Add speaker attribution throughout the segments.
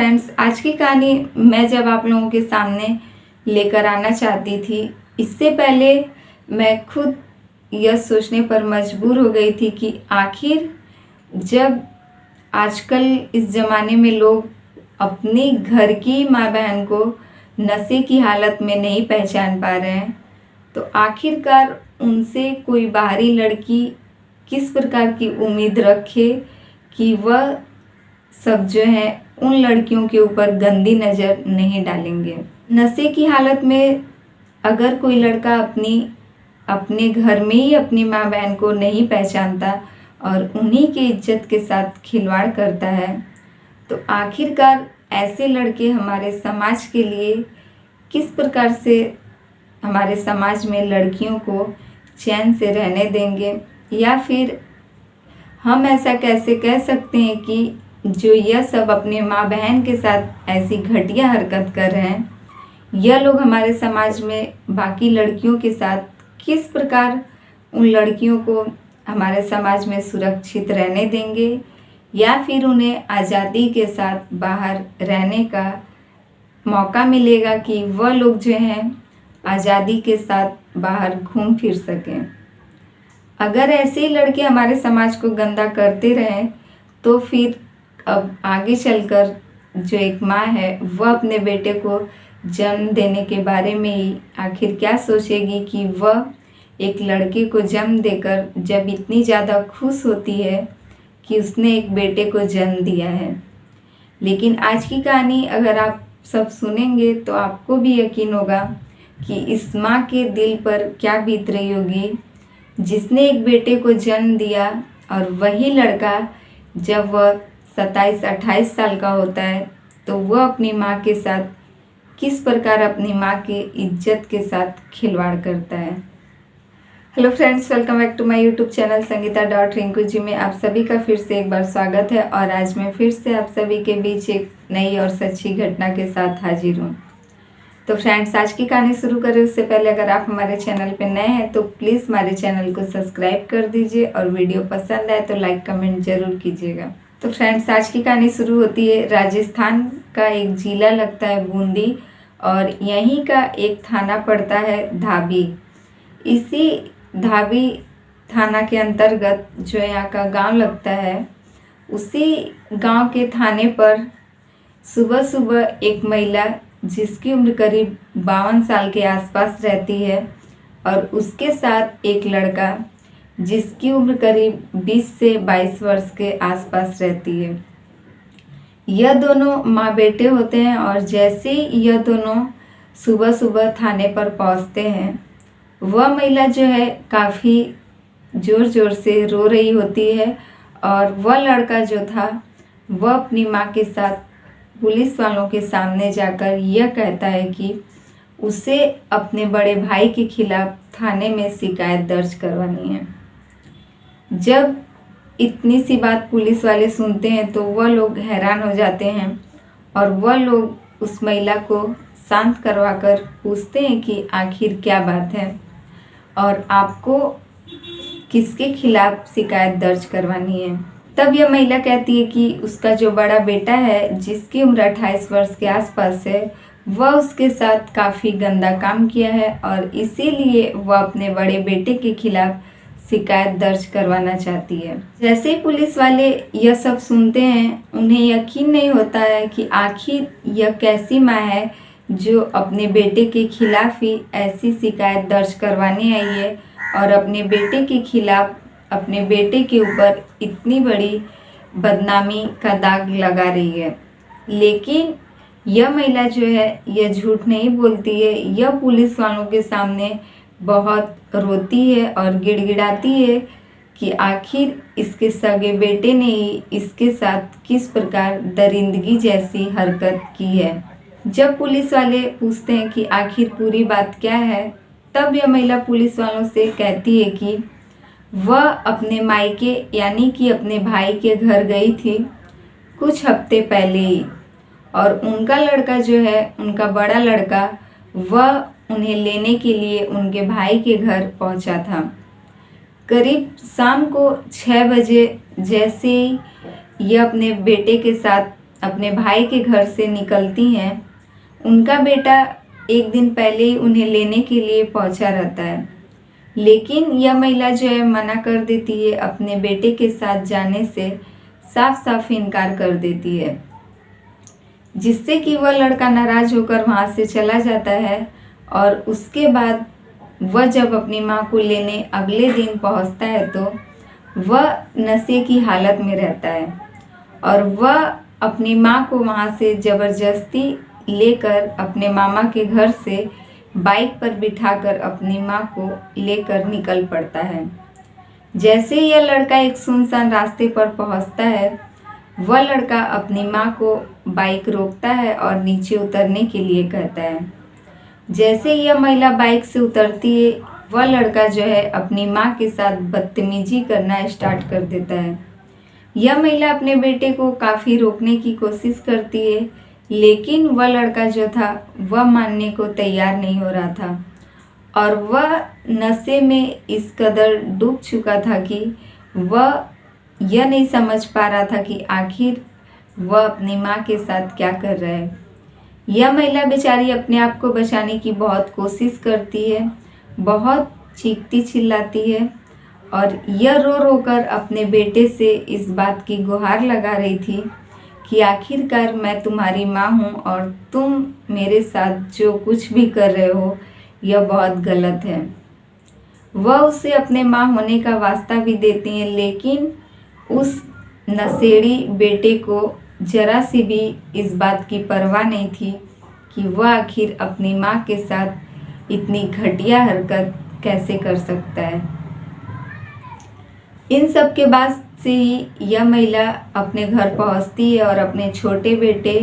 Speaker 1: Friends, आज की कहानी मैं जब आप लोगों के सामने लेकर आना चाहती थी, इससे पहले मैं खुद यह सोचने पर मजबूर हो गई थी कि आखिर जब आजकल इस ज़माने में लोग अपने घर की माँ बहन को नशे की हालत में नहीं पहचान पा रहे हैं, तो आखिरकार उनसे कोई बाहरी लड़की किस प्रकार की उम्मीद रखे कि वह सब जो है उन लड़कियों के ऊपर गंदी नज़र नहीं डालेंगे। नशे की हालत में अगर कोई लड़का अपने घर में ही अपनी माँ बहन को नहीं पहचानता और उन्हीं की इज्जत के साथ खिलवाड़ करता है, तो आखिरकार ऐसे लड़के हमारे समाज के लिए किस प्रकार से हमारे समाज में लड़कियों को चैन से रहने देंगे, या फिर हम ऐसा कैसे कह सकते हैं कि जो यह सब अपने माँ बहन के साथ ऐसी घटिया हरकत कर रहे हैं, यह लोग हमारे समाज में बाकी लड़कियों के साथ किस प्रकार उन लड़कियों को हमारे समाज में सुरक्षित रहने देंगे, या फिर उन्हें आज़ादी के साथ बाहर रहने का मौका मिलेगा कि वह लोग जो हैं आज़ादी के साथ बाहर घूम फिर सकें। अगर ऐसे ही लड़के हमारे समाज को गंदा करते रहें, तो फिर अब आगे चलकर जो एक माँ है वह अपने बेटे को जन्म देने के बारे में ही आखिर क्या सोचेगी कि वह एक लड़के को जन्म देकर जब इतनी ज़्यादा खुश होती है कि उसने एक बेटे को जन्म दिया है। लेकिन आज की कहानी अगर आप सब सुनेंगे तो आपको भी यकीन होगा कि इस माँ के दिल पर क्या बीत रही होगी जिसने एक बेटे को जन्म दिया, और वही लड़का जब वह 27-28 साल का होता है तो वह अपनी माँ के साथ किस प्रकार अपनी माँ की इज्जत के साथ खिलवाड़ करता है। Hello friends, welcome back to my YouTube channel Sangeeta Rinku ji में आप सभी का फिर से एक बार स्वागत है। और आज मैं फिर से आप सभी के बीच एक नई और सच्ची घटना के साथ हाजिर हूँ। तो फ्रेंड्स, आज की कहानी शुरू करें उससे पहले अगर आप हमारे चैनल पर नए हैं तो प्लीज़ हमारे चैनल को सब्सक्राइब कर दीजिए, और वीडियो पसंद आए तो लाइक कमेंट ज़रूर कीजिएगा। तो फ्रेंड्स, आज की कहानी शुरू होती है राजस्थान का एक ज़िला लगता है बूंदी, और यहीं का एक थाना पड़ता है धाबी। इसी धाबी थाना के अंतर्गत जो यहाँ का गांव लगता है, उसी गांव के थाने पर सुबह सुबह एक महिला जिसकी उम्र करीब 52 साल के आसपास रहती है, और उसके साथ एक लड़का जिसकी उम्र करीब 20 से 22 वर्ष के आसपास रहती है। यह दोनों माँ बेटे होते हैं, और जैसे ही यह दोनों सुबह सुबह थाने पर पहुँचते हैं, वह महिला जो है काफ़ी ज़ोर ज़ोर से रो रही होती है, और वह लड़का जो था वह अपनी माँ के साथ पुलिस वालों के सामने जाकर यह कहता है कि उसे अपने बड़े भाई के खिलाफ थाने में शिकायत दर्ज करवानी है। जब इतनी सी बात पुलिस वाले सुनते हैं तो वह लोग हैरान हो जाते हैं, और वह लोग उस महिला को शांत करवाकर पूछते हैं कि आखिर क्या बात है और आपको किसके खिलाफ शिकायत दर्ज करवानी है। तब यह महिला कहती है कि उसका जो बड़ा बेटा है जिसकी उम्र 28 वर्ष के आसपास है, वह उसके साथ काफ़ी गंदा काम किया है, और इसीलिए वह अपने बड़े बेटे के खिलाफ शिकायत दर्ज करवाना चाहती है। जैसे ही पुलिस वाले यह सब सुनते हैं, उन्हें यकीन नहीं होता है कि आखिर यह कैसी माँ है जो अपने बेटे के खिलाफ ही ऐसी शिकायत दर्ज करवाने आई है, और अपने बेटे के खिलाफ अपने बेटे के ऊपर इतनी बड़ी बदनामी का दाग लगा रही है। लेकिन यह महिला जो है यह झूठ नहीं बोलती है। यह पुलिस वालों के सामने बहुत रोती है और गिड़गिड़ाती है कि आखिर इसके सगे बेटे ने ही इसके साथ किस प्रकार दरिंदगी जैसी हरकत की है। जब पुलिस वाले पूछते हैं कि आखिर पूरी बात क्या है, तब यह महिला पुलिस वालों से कहती है कि वह अपने मायके यानी कि अपने भाई के घर गई थी कुछ हफ्ते पहले ही, और उनका लड़का जो है, उनका बड़ा लड़का, वह उन्हें लेने के लिए उनके भाई के घर पहुंचा था। करीब शाम को 6 बजे जैसे ही यह अपने बेटे के साथ अपने भाई के घर से निकलती हैं, उनका बेटा एक दिन पहले ही उन्हें लेने के लिए पहुंचा रहता है, लेकिन यह महिला जो है मना कर देती है, अपने बेटे के साथ जाने से साफ साफ इनकार कर देती है, जिससे कि वह लड़का नाराज होकर वहाँ से चला जाता है। और उसके बाद वह जब अपनी माँ को लेने अगले दिन पहुँचता है तो वह नशे की हालत में रहता है और वह अपनी माँ को वहाँ से ज़बरदस्ती लेकर अपने मामा के घर से बाइक पर बिठाकर अपनी माँ को लेकर निकल पड़ता है। जैसे ही यह लड़का एक सुनसान रास्ते पर पहुँचता है, वह लड़का अपनी माँ को बाइक रोकता है और नीचे उतरने के लिए कहता है। जैसे यह महिला बाइक से उतरती है, वह लड़का जो है अपनी माँ के साथ बदतमीजी करना स्टार्ट कर देता है। यह महिला अपने बेटे को काफ़ी रोकने की कोशिश करती है, लेकिन वह लड़का जो था वह मानने को तैयार नहीं हो रहा था और वह नशे में इस कदर डूब चुका था कि वह यह नहीं समझ पा रहा था कि आखिर वह अपनी माँ के साथ क्या कर रहा है। यह महिला बेचारी अपने आप को बचाने की बहुत कोशिश करती है, बहुत चीखती चिल्लाती है और यह रो रो कर अपने बेटे से इस बात की गुहार लगा रही थी कि आखिरकार मैं तुम्हारी माँ हूँ और तुम मेरे साथ जो कुछ भी कर रहे हो यह बहुत गलत है। वह उसे अपने माँ होने का वास्ता भी देती हैं, लेकिन उस नशेड़ी बेटे को जरा सी भी इस बात की परवाह नहीं थी कि वह आखिर अपनी माँ के साथ इतनी घटिया हरकत कैसे कर सकता है। इन सब के बाद से ही यह महिला अपने घर पहुंचती है और अपने छोटे बेटे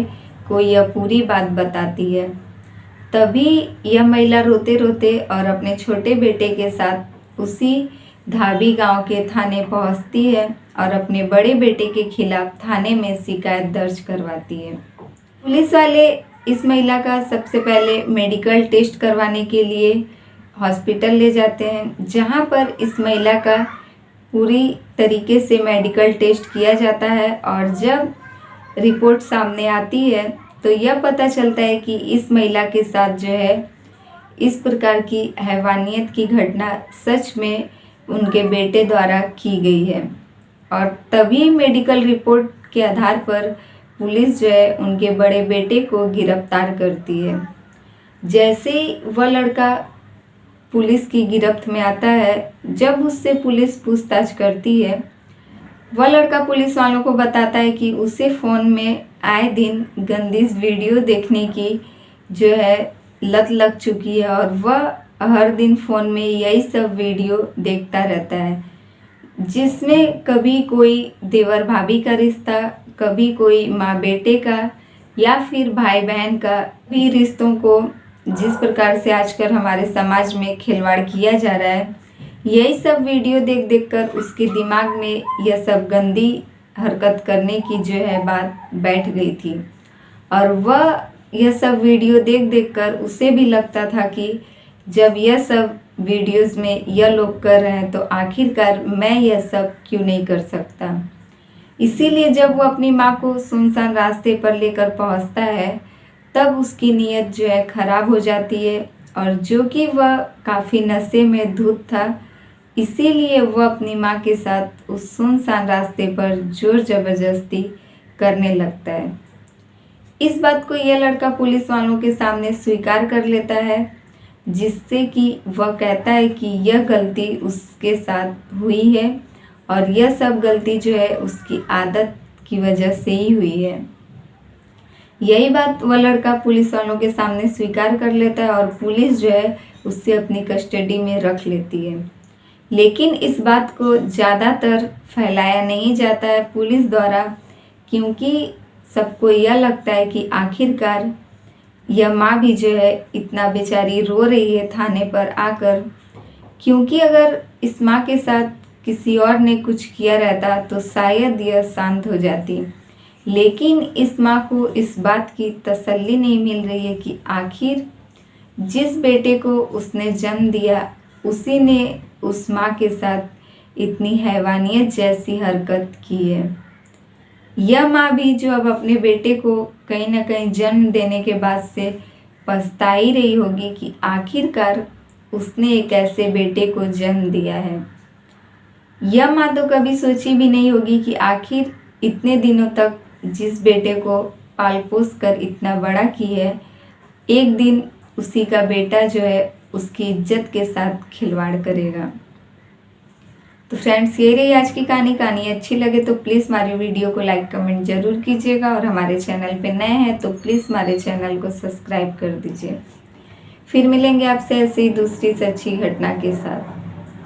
Speaker 1: को यह पूरी बात बताती है। तभी यह महिला रोते रोते और अपने छोटे बेटे के साथ उसी धाबी गांव के थाने पहुंचती है और अपने बड़े बेटे के खिलाफ थाने में शिकायत दर्ज करवाती है। पुलिस वाले इस महिला का सबसे पहले मेडिकल टेस्ट करवाने के लिए हॉस्पिटल ले जाते हैं, जहां पर इस महिला का पूरी तरीके से मेडिकल टेस्ट किया जाता है और जब रिपोर्ट सामने आती है तो यह पता चलता है कि इस महिला के साथ जो है इस प्रकार की हैवानियत की घटना सच में उनके बेटे द्वारा की गई है। और तभी मेडिकल रिपोर्ट के आधार पर पुलिस जो है उनके बड़े बेटे को गिरफ्तार करती है। जैसे वह लड़का पुलिस की गिरफ्त में आता है, जब उससे पुलिस पूछताछ करती है, वह लड़का पुलिस वालों को बताता है कि उसे फ़ोन में आए दिन गंदी वीडियो देखने की जो है लत लग चुकी है और वह हर दिन फ़ोन में यही सब वीडियो देखता रहता है, जिसमें कभी कोई देवर भाभी का रिश्ता, कभी कोई माँ बेटे का या फिर भाई बहन का भी रिश्तों को जिस प्रकार से आजकल हमारे समाज में खिलवाड़ किया जा रहा है, यही सब वीडियो देख देख कर उसके दिमाग में यह सब गंदी हरकत करने की जो है बात बैठ गई थी और वह यह सब वीडियो देख देख कर उसे भी लगता था कि जब यह सब वीडियोस में यह लोग कर रहे हैं तो आखिरकार मैं यह सब क्यों नहीं कर सकता। इसीलिए जब वो अपनी माँ को सुनसान रास्ते पर लेकर पहुँचता है तब उसकी नीयत जो है ख़राब हो जाती है और जो कि वह काफ़ी नशे में धुत था, इसीलिए वह अपनी माँ के साथ उस सुनसान रास्ते पर जोर ज़बरदस्ती करने लगता है। इस बात को यह लड़का पुलिस वालों के सामने स्वीकार कर लेता है, जिससे कि वह कहता है कि यह गलती उसके साथ हुई है और यह सब गलती जो है उसकी आदत की वजह से ही हुई है। यही बात वह लड़का पुलिस वालों के सामने स्वीकार कर लेता है और पुलिस जो है उससे अपनी कस्टडी में रख लेती है। लेकिन इस बात को ज़्यादातर फैलाया नहीं जाता है पुलिस द्वारा, क्योंकि सबको यह लगता है कि आखिरकार यह माँ भी जो है इतना बेचारी रो रही है थाने पर आकर, क्योंकि अगर इस माँ के साथ किसी और ने कुछ किया रहता तो शायद यह शांत हो जाती। लेकिन इस माँ को इस बात की तसल्ली नहीं मिल रही है कि आखिर जिस बेटे को उसने जन्म दिया उसी ने उस माँ के साथ इतनी हैवानियत जैसी हरकत की है। यह माँ भी जो अब अपने बेटे को कहीं ना कहीं जन्म देने के बाद से पछता ही रही होगी कि आखिरकार उसने एक ऐसे बेटे को जन्म दिया है। यह माँ तो कभी सोची भी नहीं होगी कि आखिर इतने दिनों तक जिस बेटे को पाल पोस कर इतना बड़ा की है, एक दिन उसी का बेटा जो है उसकी इज्जत के साथ खिलवाड़ करेगा। तो फ्रेंड्स, ये रही आज की कहानी अच्छी लगे तो प्लीज़ हमारी वीडियो को लाइक कमेंट जरूर कीजिएगा, और हमारे चैनल पे नए हैं तो प्लीज़ हमारे चैनल को सब्सक्राइब कर दीजिए। फिर मिलेंगे आपसे ऐसे ही दूसरी सच्ची घटना के साथ।